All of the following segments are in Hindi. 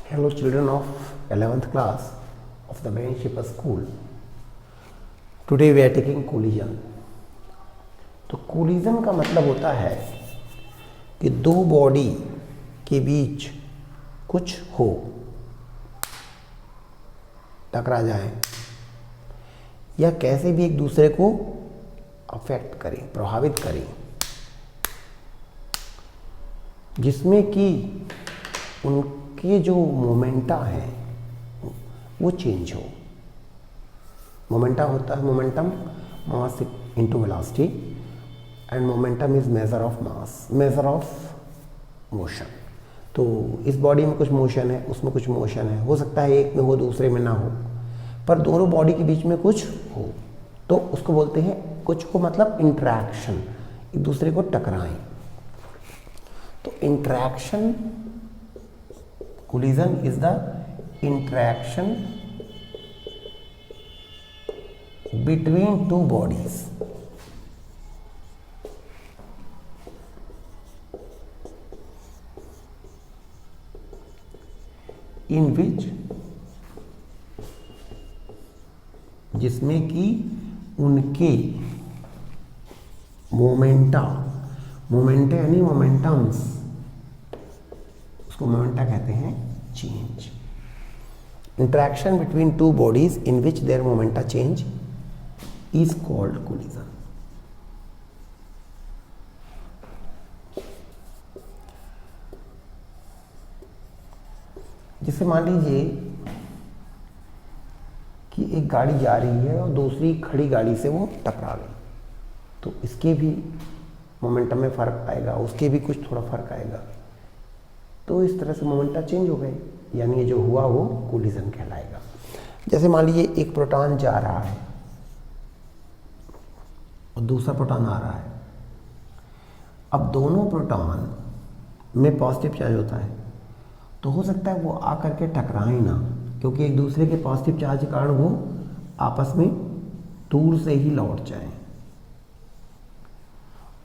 Hello children of 11th class of the Ben Shipper School. Today we are taking collision. तो कोलिजन का मतलब होता है कि दो बॉडी के बीच कुछ हो, टकरा जाए या कैसे भी एक दूसरे को अफेक्ट करें, प्रभावित करें, जिसमें कि उनके जो मोमेंटा हैं वो चेंज हो। मोमेंटा होता है momentum mass into velocity and momentum is measure of mass, measure of motion. तो इस बॉडी में कुछ मोशन है, उसमें कुछ मोशन है, हो सकता है एक में हो दूसरे में ना हो, पर दोनों बॉडी के बीच में कुछ हो तो उसको बोलते हैं, कुछ हो मतलब इंटरैक्शन, एक दूसरे को टकराएं। तो interaction, collision is the interaction between two bodies in which, जिसमें कि उनके मोमेंटा, मोमेंटा यानी मोमेंटम्स, उसको मोमेंटा कहते हैं, change. Interaction between two bodies in which their momenta change is called collision. जैसे मान लीजिए कि एक गाड़ी जा रही है और दूसरी खड़ी गाड़ी से वो टकरा गई, तो इसके भी मोमेंटम में फर्क आएगा, उसके भी कुछ थोड़ा फर्क आएगा, तो इस तरह से मोमेंटा चेंज हो गए, यानी ये जो हुआ वो कोलिजन कहलाएगा। जैसे मान लीजिए एक प्रोटॉन जा रहा है और दूसरा प्रोटॉन आ रहा है। अब दोनों प्रोटॉन में पॉजिटिव चार्ज होता है, तो हो सकता है वो आकर के टकराएं ना, क्योंकि एक दूसरे के पॉजिटिव चार्ज के कारण वो आपस में दूर से ही लौट जाएं।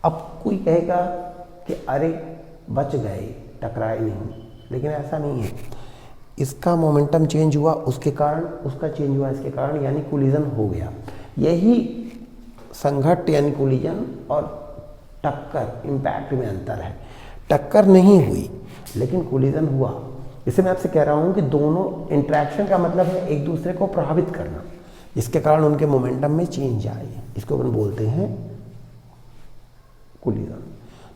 अब कोई कहेगा कि अरे बच गए, टकराए नहीं, लेकिन ऐसा नहीं है। इसका मोमेंटम चेंज हुआ उसके कारण, उसका चेंज हुआ इसके कारण, यानी कोलिजन हो गया। यही संघट्ट यानी कोलिजन और टक्कर, इम्पैक्ट में अंतर है। टक्कर नहीं हुई लेकिन कोलिजन हुआ। इसे मैं आपसे कह रहा हूँ कि दोनों, इंटरेक्शन का मतलब है एक दूसरे को प्रभावित करना, जिसके कारण उनके मोमेंटम में चेंज आए, इसको अपन बोलते हैं कोलिजन।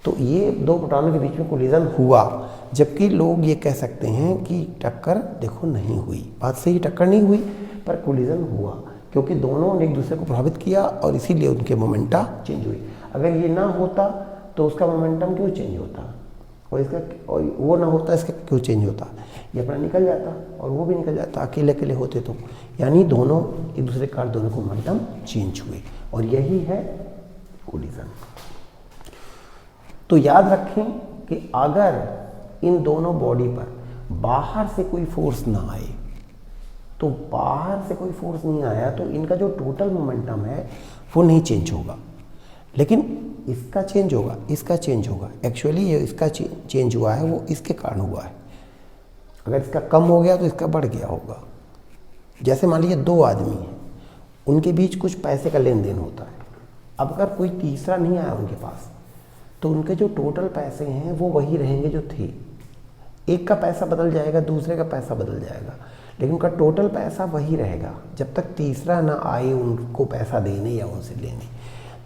तो ये दो प्रोटॉनों के बीच में कोलिजन हुआ, जबकि लोग ये कह सकते हैं कि टक्कर देखो नहीं हुई। बात सही, टक्कर नहीं हुई पर कोलिजन हुआ, क्योंकि दोनों ने एक दूसरे को प्रभावित किया और इसीलिए उनके मोमेंटा चेंज हुई। अगर ये ना होता तो उसका मोमेंटम क्यों चेंज होता, और इसका, और वो ना होता इसका क्यों चेंज होता, ये अपना निकल जाता और वो भी निकल जाता, अकेले अकेले होते तो। यानी दोनों एक दूसरे के कारण दोनों को मोमेंटम चेंज हुए, और यही है कोलिजन। तो याद रखें कि अगर इन दोनों बॉडी पर बाहर से कोई फोर्स ना आए, तो बाहर से कोई फोर्स नहीं आया तो इनका जो टोटल मोमेंटम है वो नहीं चेंज होगा, लेकिन इसका चेंज होगा, इसका चेंज होगा। एक्चुअली ये इसका चेंज हुआ है वो इसके कारण हुआ है। अगर इसका कम हो गया तो इसका बढ़ गया होगा। जैसे मान लीजिए दो आदमी हैं, उनके बीच कुछ पैसे का लेन देन होता है। अब अगर कोई तीसरा नहीं आया उनके पास, तो उनके जो टोटल पैसे हैं वो वही रहेंगे जो थे। एक का पैसा बदल जाएगा, दूसरे का पैसा बदल जाएगा, लेकिन उनका टोटल पैसा वही रहेगा जब तक तीसरा ना आए उनको पैसा देने या उनसे लेने।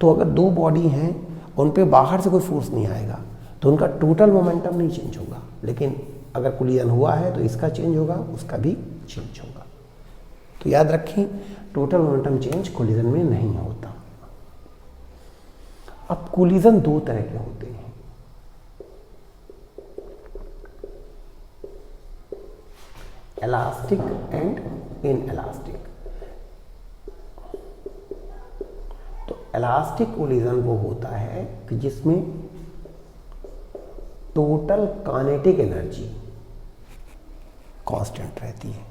तो अगर दो बॉडी हैं, उन पे बाहर से कोई फोर्स नहीं आएगा तो उनका टोटल मोमेंटम नहीं चेंज होगा, लेकिन अगर कोलिजन हुआ है तो इसका चेंज होगा, उसका भी चेंज होगा। तो याद रखें, टोटल मोमेंटम चेंज कोलिजन में नहीं होता। अब कोलिजन दो तरह के होते हैं, इलास्टिक एंड इनइलास्टिक। तो इलास्टिक कोलिजन वो होता है कि जिसमें टोटल काइनेटिक एनर्जी कांस्टेंट रहती है,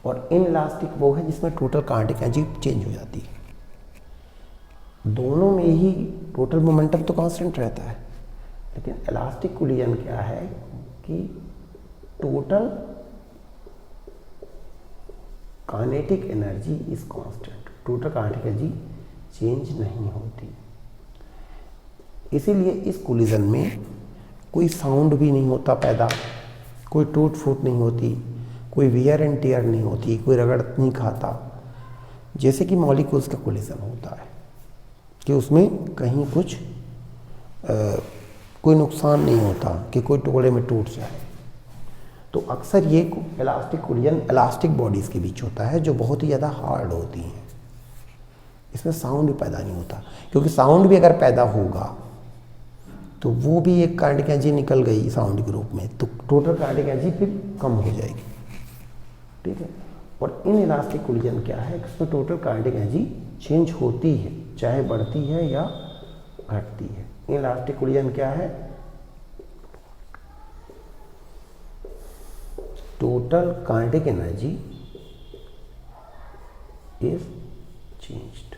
और इनइलास्टिक वो है जिसमें टोटल काइनेटिक एनर्जी चेंज हो जाती है। दोनों में ही टोटल मोमेंटम तो कांस्टेंट रहता है, लेकिन इलास्टिक कोलिजन क्या है कि total kinetic energy is constant, total kinetic energy change नहीं होती। इसीलिए इस कोलिजन में कोई साउंड भी नहीं होता पैदा, कोई टूट फूट नहीं होती, कोई वियर एंड टियर नहीं होती, कोई रगड़ नहीं खाता, जैसे कि मॉलिक्यूल्स का कोलिजन होता है कि उसमें कहीं कुछ कोई नुकसान नहीं होता कि कोई टुकड़े में टूट जाए। तो अक्सर ये इलास्टिक कोलिजन इलास्टिक बॉडीज़ के बीच होता है जो बहुत ही ज़्यादा हार्ड होती हैं। इसमें साउंड भी पैदा नहीं होता, क्योंकि साउंड भी अगर पैदा होगा तो वो भी एक काइनेटिक एनर्जी निकल गई साउंड के रूप में, तो टोटल काइनेटिक एनर्जी फिर कम हो जाएगी। ठीक है। और इन इलास्टिक कोलिजन क्या है, इसमें टोटल काइनेटिक एनर्जी चेंज होती है, चाहे बढ़ती है या घटती है। इन इलास्टिक कोलिजन क्या है, total kinetic energy is changed.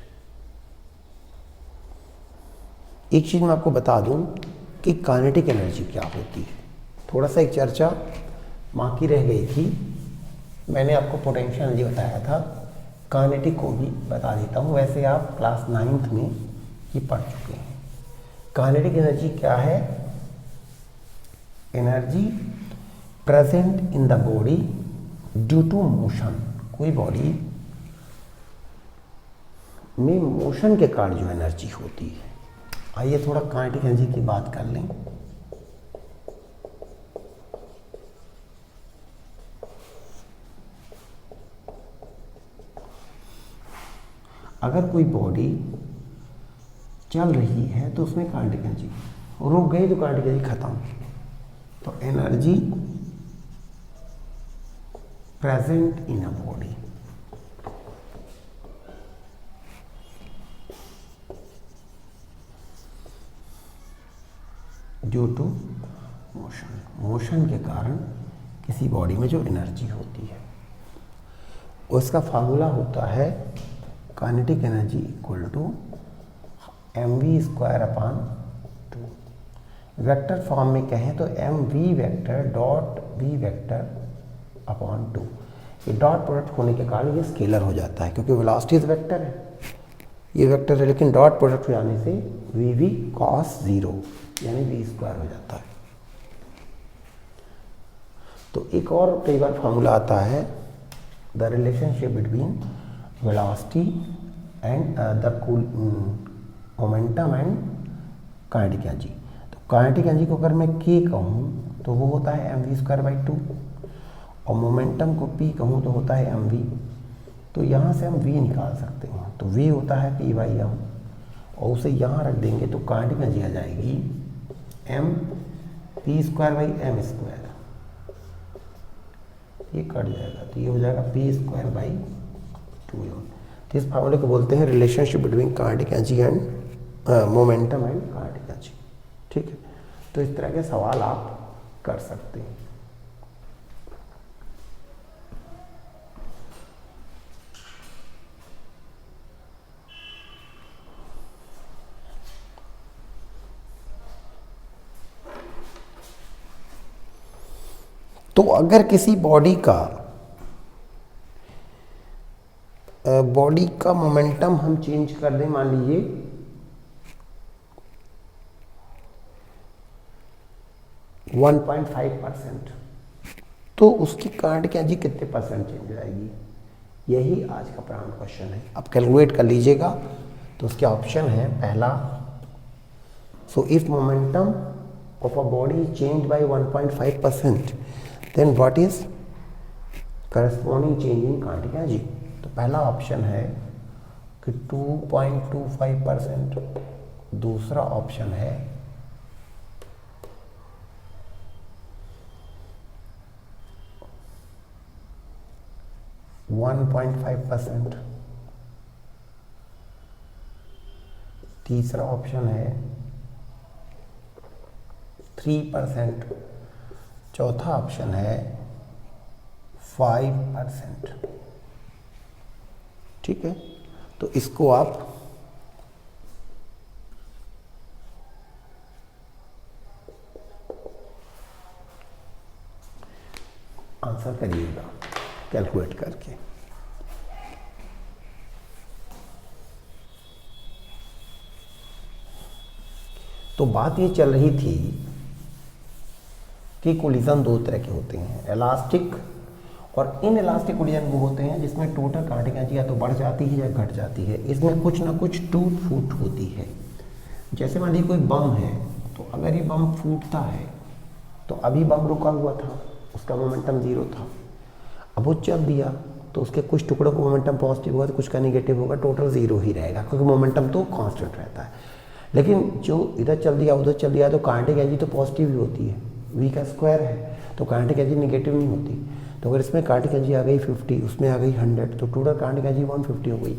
एक चीज मैं आपको बता दूं कि काइनेटिक एनर्जी क्या होती है। थोड़ा सा एक चर्चा बाकी रह गई थी, मैंने आपको पोटेंशियल एनर्जी बताया था, काइनेटिक को भी बता देता हूँ। वैसे आप क्लास 9th में ही पढ़ चुके हैं। काइनेटिक एनर्जी क्या है, energy present in the body due to motion. कोई बॉडी में मोशन के कारण जो एनर्जी होती है। आइए थोड़ा काइनेटिक एनर्जी की बात कर लें। अगर कोई बॉडी चल रही है तो उसमें काइनेटिक एनर्जी, रुक गई तो काइनेटिक एनर्जी खत्म। तो energy present in a body, due to motion, motion के कारण किसी बॉडी में जो एनर्जी होती है, उसका फार्मूला होता है kinetic energy equal to mv² upon 2। Vector form में कहें तो mv vector dot v vector upon 2। ये डॉट प्रोडक्ट होने के कारण ये स्केलर हो जाता है, क्योंकि वेलोसिटी वेक्टर है, ये वेक्टर है, लेकिन डॉट प्रोडक्ट हो जाने से vv cos 0 यानी v² हो जाता है। तो एक और कई बार फार्मूला आता है, the relationship between velocity and the momentum and kinetic energy. तो काइनेटिक एनर्जी को अगर मैं k कहूँ तो वो होता है mv²/2, और मोमेंटम को p कहूँ तो होता है mv। तो यहाँ से हम v निकाल सकते हैं, तो v होता है p/m, और उसे यहाँ रख देंगे तो काइनेटिक एनर्जी आ जाएगी mp²/m²। ये कट जाएगा तो ये हो जाएगा p²/2m। तो इस फार्मूले को बोलते हैं relationship between kinetic energy and momentum and kinetic energy. ठीक है। तो इस तरह के सवाल आप कर सकते हैं। तो अगर किसी बॉडी का मोमेंटम हम चेंज कर दें, मान लीजिए 1.5%, तो उसकी काइनेटिक एनर्जी कितने परसेंट चेंज हो जाएगी? यही आज का प्रारंभ क्वेश्चन है। आप कैलकुलेट कर लीजिएगा। तो उसके ऑप्शन है, पहला, so if momentum of a body change by 1.5%, then what is corresponding change in kinetic energy. तो पहला ऑप्शन है कि 2.25%, दूसरा ऑप्शन है 1.5%, तीसरा ऑप्शन है 3%, चौथा ऑप्शन है 5%। ठीक है। तो इसको आप आंसर करिएगा कैलकुलेट करके। तो बात ये चल रही थी कि कोलिजन दो तरह के होते हैं, इलास्टिक और इन इलास्टिक कोलिजन वो होते हैं जिसमें टोटल कांटे की एनर्जी या तो बढ़ जाती है या घट जाती है। इसमें कुछ ना कुछ टूट फूट होती है। जैसे मान लीजिए कोई बम है, तो अगर ये बम फूटता है तो अभी बम रुका हुआ था, उसका मोमेंटम 0 था, अब वो चल दिया तो उसके कुछ टुकड़ों को मोमेंटम पॉजिटिव होगा तो कुछ का नेगेटिव होगा, टोटल 0 ही रहेगा क्योंकि मोमेंटम तो कांस्टेंट रहता है। लेकिन जो इधर चल दिया उधर चल दिया तो कांटे की एनर्जी तो पॉजिटिव ही होती है, v का स्क्वायर है तो कांटे की एनर्जी नेगेटिव नहीं होती। तो अगर इसमें कांटे की एनर्जी आ गई 50, उसमें आ गई 100, तो टोटल कांटे की एनर्जी 150 हो गई।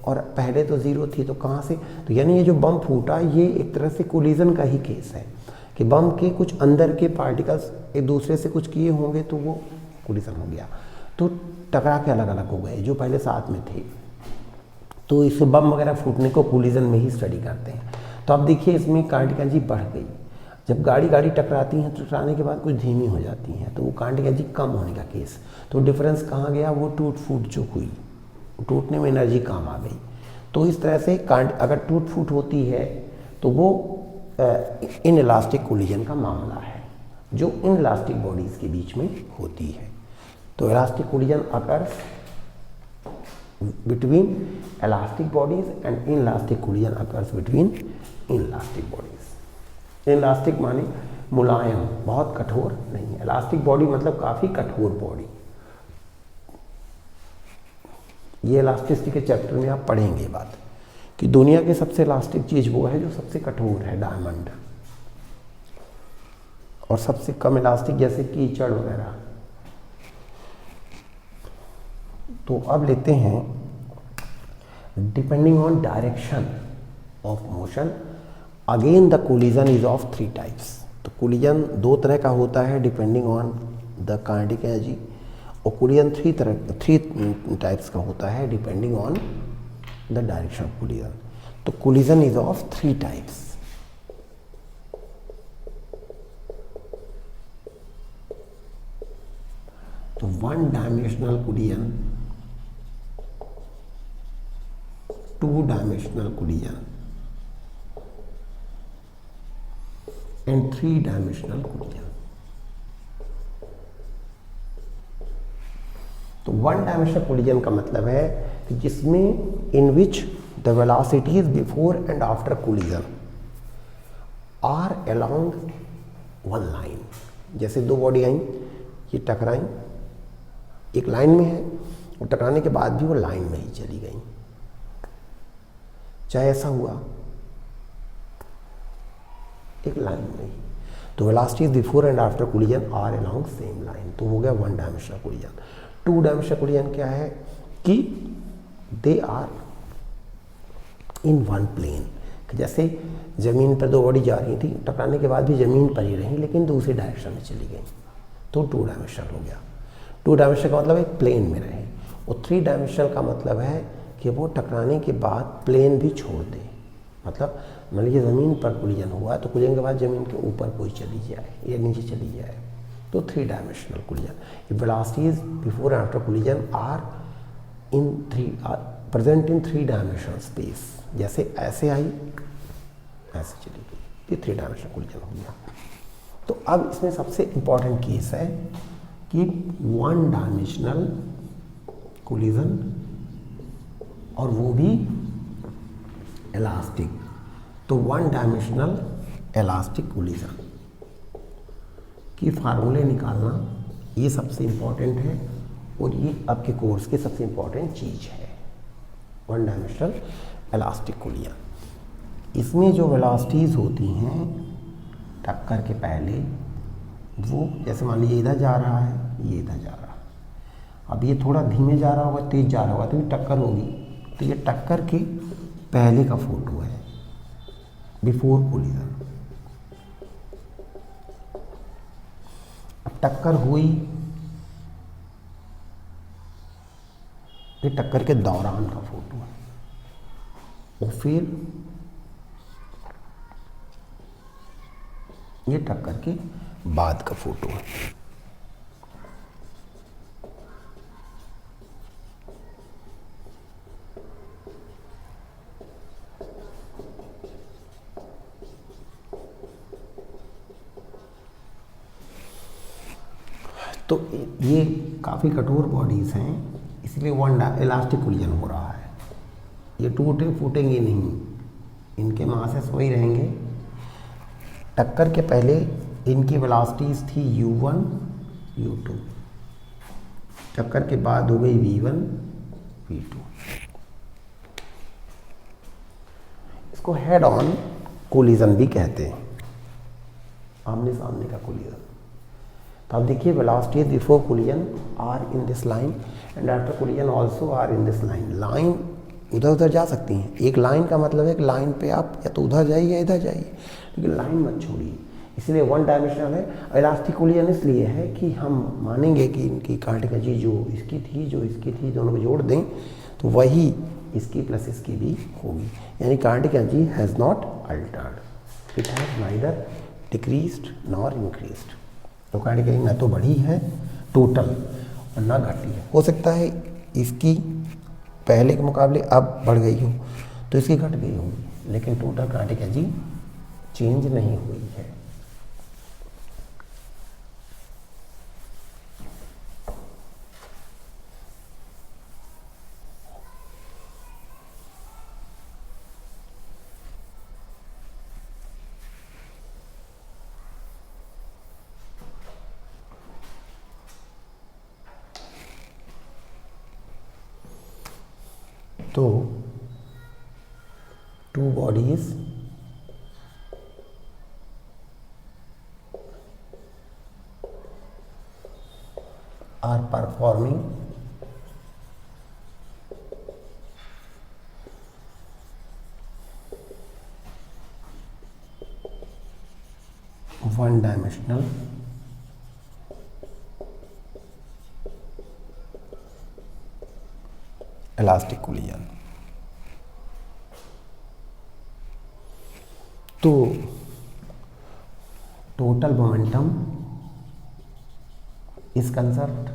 और पहले तो 0 थी तो कहाँ से, तो यानी ये जो बम फूटा ये एक तरह से कोलिजन का ही केस है कि बम के कुछ अंदर के पार्टिकल्स एक दूसरे से कुछ किए होंगे तो वो कोलिजन हो गया, तो टकरा के अलग अलग हो गए जो पहले साथ में थे। तो इस बम वगैरह फूटने को कोलिजन में ही स्टडी करते हैं। तो अब देखिए इसमें कांटे की एनर्जी बढ़ गई, जब गाड़ी टकराती हैं तो टकराने के बाद कुछ धीमी हो जाती हैं तो वो कांटे की एनर्जी कम होने का केस। तो डिफरेंस कहाँ गया, वो टूट फूट जो हुई, टूटने में एनर्जी कम आ गई। तो इस तरह से अगर टूट फूट होती है तो वो इन इलास्टिक कोलिजन का मामला है जो इन इलास्टिक बॉडीज के बीच में होती है। तो elastic collision occurs between elastic bodies and in elastic collision occurs between in elastic bodies. Elastic माने मुलायम, बहुत कठोर नहीं है। इलास्टिक बॉडी मतलब काफ़ी कठोर बॉडी। ये इलास्टिसिटी के चैप्टर में आप पढ़ेंगे बात कि दुनिया की सबसे इलास्टिक चीज़ वो है जो सबसे कठोर है, डायमंड। और सबसे कम इलास्टिक जैसे कीचड़ वगैरह। तो अब लेते हैं depending on direction of motion again the collision is of 3 types. तो कोलिजन 2 तरह का होता है depending on the kinetic energy, और कोलिजन 3 टाइप्स का होता है depending on the direction of collision. तो कोलिजन इज ऑफ 3 टाइप्स। तो 1 dimensional collision, 2 dimensional collision and 3 dimensional collision. तो 1 डायमेंशनल कोलिजन का मतलब है कि जिसमें इन which the velocities before and after collision are along 1 line. जैसे 2 बॉडी आई, ये टकराई, एक लाइन में है और टकराने के बाद भी वो लाइन में ही चली गई, चाहे ऐसा हुआ एक लाइन में ही। तो velocities before and after collision are along same line, तो हो गया 1 डायमेंशनल कोलिजन। 2 डायमेंशनल कोलिजन क्या है कि दे आर इन 1 प्लेन। जैसे जमीन पर 2 बॉडी जा रही थी, टकराने के बाद भी जमीन पर ही रही लेकिन दूसरी डायरेक्शन में चली गई, तो 2 डायमेंशनल हो गया। 2 डायमेंशनल का मतलब एक प्लेन में रहे, और 3 डायमेंशनल का मतलब है कि वो टकराने के बाद प्लेन भी छोड़ दे। मतलब मान लीजिए ज़मीन पर कोलिजन हुआ तो कोलिजन के बाद ज़मीन के ऊपर कोई चली जाए या नीचे चली जाए, तो 3 dimensional collision. Velocities before and after collision are present in 3 dimensional space. जैसे ऐसे आई ऐसे चली गई, ये 3 डायमेंशनल कोलिजन हो गया। तो अब इसमें सबसे इम्पॉर्टेंट केस है कि 1 डायमेंशनल कोलिजन, और वो भी इलास्टिक। तो 1 डायमेंशनल इलास्टिक कोलिजन की फार्मूले निकालना ये सबसे इम्पॉर्टेंट है, और ये आपके कोर्स की सबसे इम्पॉर्टेंट चीज़ है। 1 डायमेंशनल इलास्टिक कोलिजन, इसमें जो वेलोसिटीज़ होती हैं टक्कर के पहले, वो जैसे मान लीजिए इधर जा रहा है, ये इधर जा रहा है, अब ये थोड़ा धीमे जा रहा होगा, तेज जा रहा होगा, तो ये टक्कर होगी। तो ये टक्कर के पहले का फोटो है, बिफोर कोलिजन। अब टक्कर हुई, ये टक्कर के दौरान का फोटो है, और फिर ये टक्कर के बाद का फोटो है। तो ये काफ़ी कठोर बॉडीज़ हैं, इसलिए वन इलास्टिक कोलिजन हो रहा है। ये टूटे फूटेंगे नहीं, इनके मासेस वही रहेंगे। टक्कर के पहले इनकी वेलोसिटीज थी u1 u2, टक्कर के बाद हो गई v1 v2। इसको हेड ऑन कोलिजन भी कहते हैं, आमने सामने का कोलिजन। तो आप देखिए velocities before collision are in this line and after collision also are in this line. Line उधर उधर जा सकती हैं, एक लाइन का मतलब है कि लाइन पे आप या तो उधर जाइए या इधर जाइए, लेकिन लाइन मत छोड़िए, इसलिए वन डायमेंशनल है। इलास्टिक कोलिजन इसलिए है कि हम मानेंगे कि इनकी कांटिक एनर्जी जो इसकी थी जो इसकी थी दोनों को जोड़ दें तो वही इसकी प्लस इसकी भी होगी, यानी kinetic energy has not altered, it has neither decreased nor increased. तो कांटिक एनर्जी ना तो बढ़ी है टोटल और ना घटी है। हो सकता है इसकी पहले के मुकाबले अब बढ़ गई हो तो इसकी घट गई होगी, लेकिन टोटल कांटिक एनर्जी चेंज नहीं हुई है। तो two bodies are performing one dimensional elastic collision. तो टोटल मोमेंटम इज कंजर्व्ड।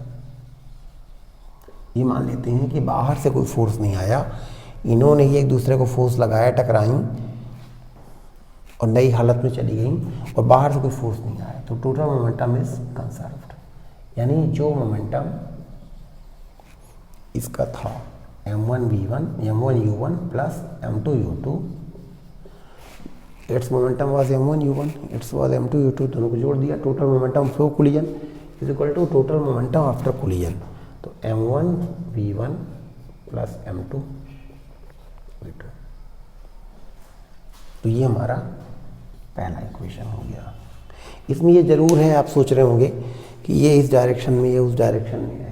ये मान लेते हैं कि बाहर से कोई फोर्स नहीं आया, इन्होंने ही एक दूसरे को फोर्स लगाया, टकराई और नई हालत में चली गई और बाहर से कोई फोर्स नहीं आया, तो टोटल मोमेंटम इज कंजर्व्ड। यानी जो मोमेंटम इसका था m1v1 m1u1 plus m2u2, its momentum was m1u1, its was m2u2, दोनों को जोड़ दिया, total momentum flow collision is equal to total momentum after collision. तो m1v1 प्लस m2v2, तो ये हमारा पहला इक्वेशन हो गया। इसमें ये जरूर है, आप सोच रहे होंगे कि ये इस डायरेक्शन में ये उस डायरेक्शन में है,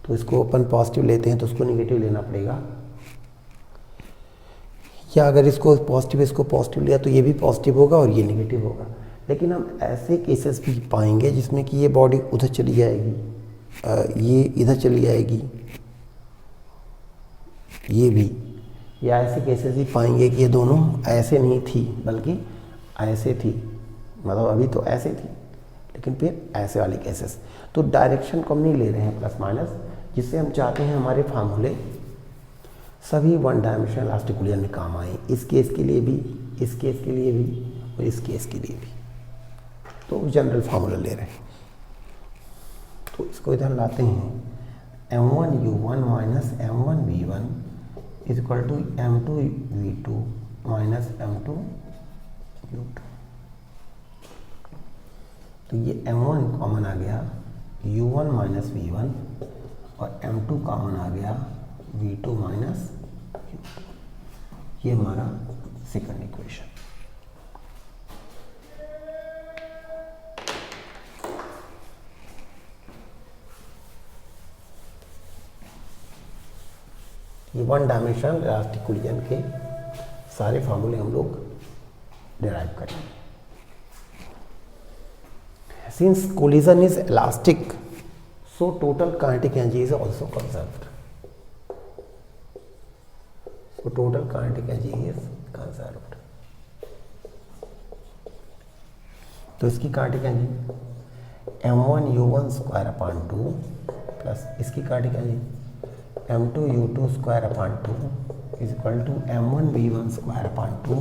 तो इसको अपन पॉजिटिव लेते हैं तो उसको निगेटिव लेना पड़ेगा, या अगर इसको पॉजिटिव लिया तो ये भी पॉजिटिव होगा और ये निगेटिव होगा। लेकिन हम ऐसे केसेस भी पाएंगे जिसमें कि ये बॉडी उधर चली जाएगी, ये इधर चली जाएगी, ये भी, या ऐसे केसेस भी पाएंगे कि ये दोनों ऐसे नहीं थी बल्कि ऐसे थी, मतलब अभी तो ऐसे थी लेकिन फिर ऐसे वाले केसेस। तो डायरेक्शन को हम नहीं ले रहे हैं प्लस माइनस, जिससे हम चाहते हैं हमारे फार्मूले सभी वन डायमेंशनल इलास्टिक कोलिजन में काम आए, इस केस के लिए भी, इस केस के लिए भी और इस केस के लिए भी। तो जनरल फार्मूला ले रहे हैं, तो इसको इधर लाते हैं, m1u1 minus m1v1 is equal to m2v2 minus m2u2। तो ये m1 कॉमन आ गया, u1 माइनस v1, और m2 कॉमन आ गया, v2 माइनस u2। ये हमारा सेकंड इक्वेशन। ये वन डायमेंशनल इलास्टिक कोलिजन के सारे फार्मूले हम लोग डिराइव करेंगे। Since collision is elastic, so total kinetic energy is also conserved. So total kinetic energy is conserved. तो इसकी kinetic energy m1u1 square upon 2 plus इसकी kinetic energy m2u2 square upon 2 is equal to m1v1 square upon 2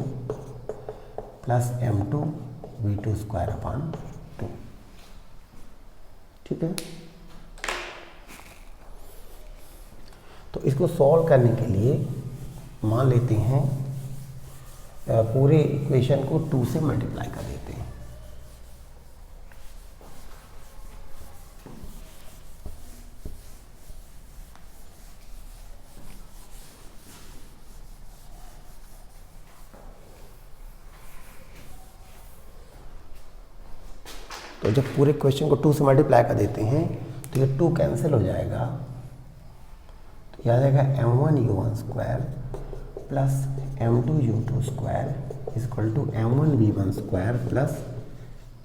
plus m2v2 square upon 2। ठीक है। तो इसको सॉल्व करने के लिए मान लेते हैं पूरे इक्वेशन को 2 से मल्टीप्लाई कर देते हैं। तो जब पूरे क्वेश्चन को 2 से मल्टीप्लाई कर देते हैं तो ये 2 कैंसिल हो जाएगा, तो ये आ जाएगा m1u1 square plus m2u2 square is equal to m1v1 square plus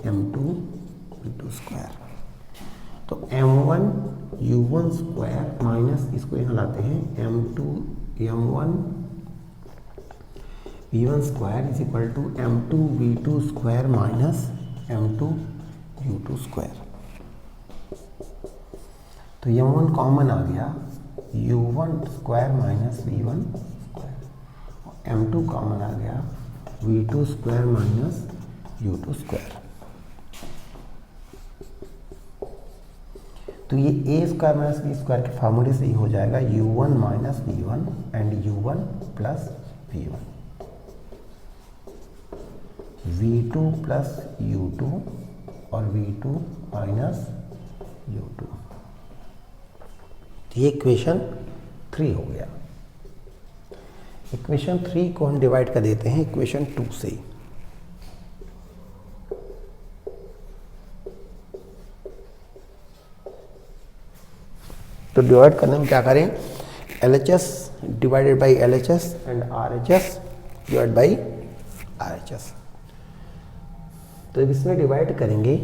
m2v2 square. तो m1u1 स्क्वायर माइनस इसको यहाँ लाते हैं m1v1 square is equal to m2v2 square minus m2u2 square. तो m1 कॉमन आ गया, u1 square minus v1 square, m2 common आ गया, v2 square minus u2 square. तो ये a square minus b square के फार्मूले से ही हो जाएगा u1 minus v1 and u1 plus v1, v2 plus u2 और v2 माइनस u2। ये इक्वेशन 3 हो गया। इक्वेशन 3 को हम डिवाइड कर देते हैं इक्वेशन 2 से। तो डिवाइड करने में क्या करें, LHS divided by LHS and RHS divide by RHS। तो इसमें डिवाइड करेंगे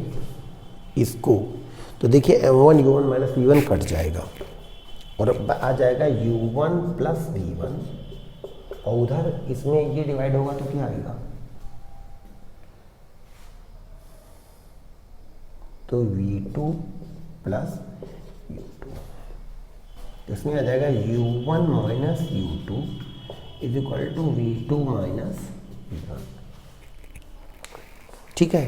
इसको, तो देखिए m1 u1 minus v1 cut जाएगा और आ जाएगा u1 प्लस v1, और उधर इसमें ये डिवाइड होगा तो क्या आएगा, तो v2 प्लस u2। इसमें आ जाएगा u1 minus u2 is equal to v2 minus v1। ठीक है।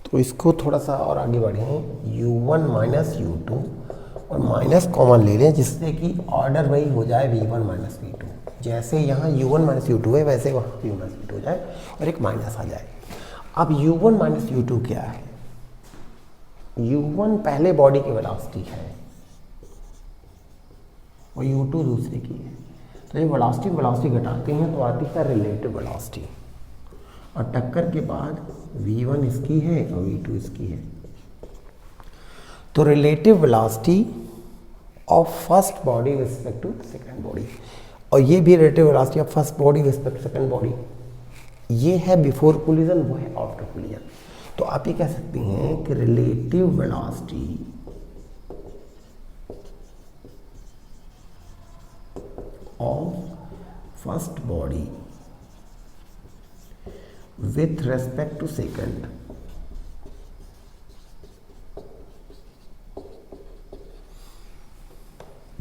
तो इसको थोड़ा सा और आगे बढ़ें, u1 माइनस u2 और माइनस कॉमन ले लें जिससे कि ऑर्डर वही हो जाए v1 माइनस v2। जैसे यहाँ u1 माइनस u2 है वैसे वहाँ v1 माइनस v2 हो जाए और एक माइनस आ जाए। अब u1 माइनस u2 क्या है, u1 पहले बॉडी की वेलोसिटी है और u2 दूसरे की है। तो ये वेलोसिटी घटाते हैं तो आती है रिलेटिव वेलोसिटी, और टक्कर के बाद v1 इसकी है और v2 इसकी है। तो relative velocity of first body with respect to second body, और ये भी relative velocity of first body with respect to second body. ये है बिफोर कोलिजन, वो है आफ्टर कोलिजन। तो आप ये कह सकते हैं कि relative velocity of first body with respect to second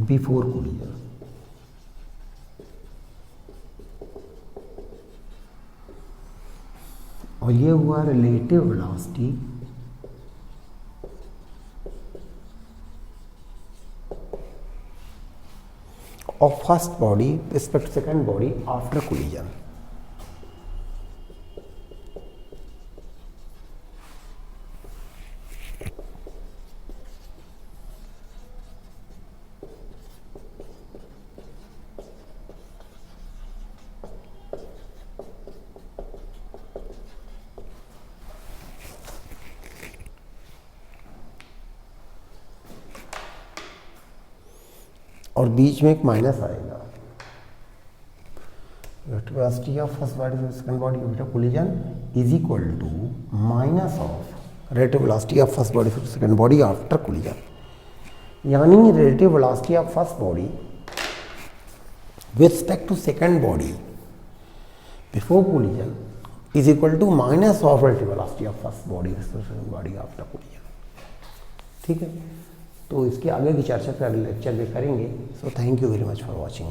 before collision। और ये हुआ relative velocity of first body respect to second body after collision. और बीच में एक माइनस आएगा, velocity of first body second body after collision is equal to minus of relative velocity of first body second body after collision. यानी relative velocity of first body with respect to second body before collision is equal to minus of relative velocity of first body second body after collision. ठीक है, तो इसके आगे की चर्चा फिर अगले लेक्चर में करेंगे। So thank you very much for watching.